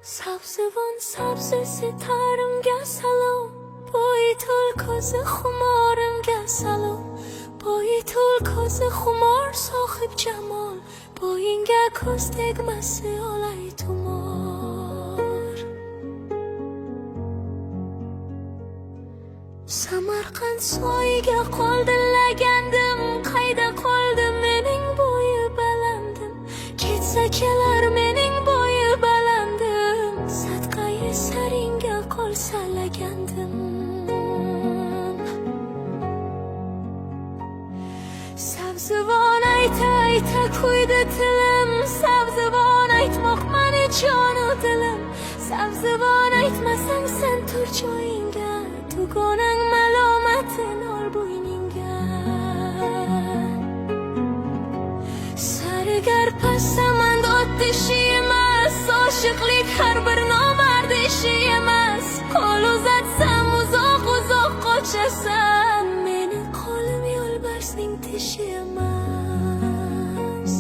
سبزوان سبز ستارمگه سلام بای تول کاز خمارمگه سلام بای تول کاز خمار صاحب جمال با اینگه کاز دگمسی آلای تومار سمرقند soyga qoldi lagandim qayda qoldi mening bo'yi balandim ketsa kelar mening bo'yi balandim sadqai saringga qolsa lagandim sabzivon ayta ayta kuydi tilim sabzivon aytmoq mani jonu dilim sabzivon aytmasang sen tur joyingga dugonang malomatin ol bo'yningga sargar passamand oddishi emas oshiqlik har bir nomard ishi emas qo'l uzatsam uzoq uzoq qochasan meni qo'lim yo'lbarsning tishi emas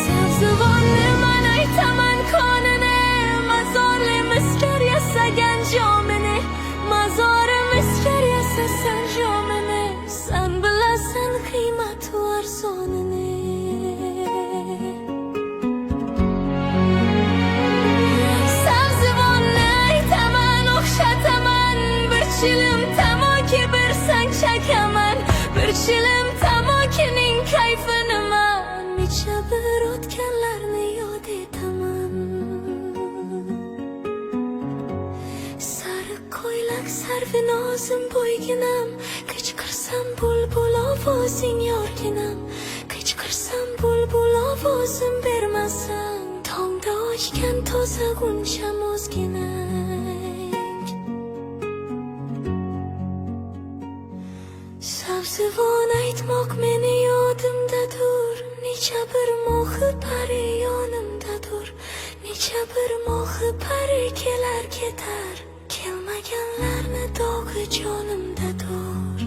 sabzivonni man aytaman konini mazorli miskar yasagan jomini mazori miskar yasasan jomini san bilasan qiymatu arzonini sabzivonni aytaman o'xshataman bir chilim tamoki bersang chakaman bir chilim tamokining kayfini man necha bir o'tganlarni yod etaman sariq ko'ylak sarvi nozim bo'yginam qichqirsam bulbul ovozing yorginam qichqirsam bulbul ovozim bermasang tongda ochgan toza g'uncham o'zginang sabzivon aytmoq meni yodimdadur necha bir mohi pari yonimdadur necha bir mohi pari kelar ketar kelmaganlarni dog'i jonimdadur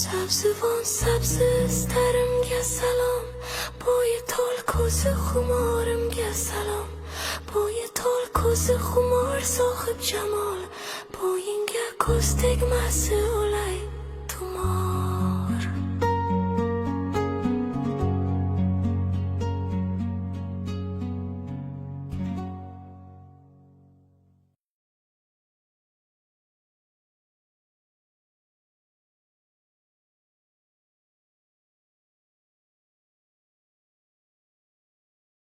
sabzivon sabzi istarimga salom bo'yi to'l ko'zi xumorimga salom bo'yi to'l ko'zi xumor sohib jamol bo'yinga ko'z tegmasi o'lay tumor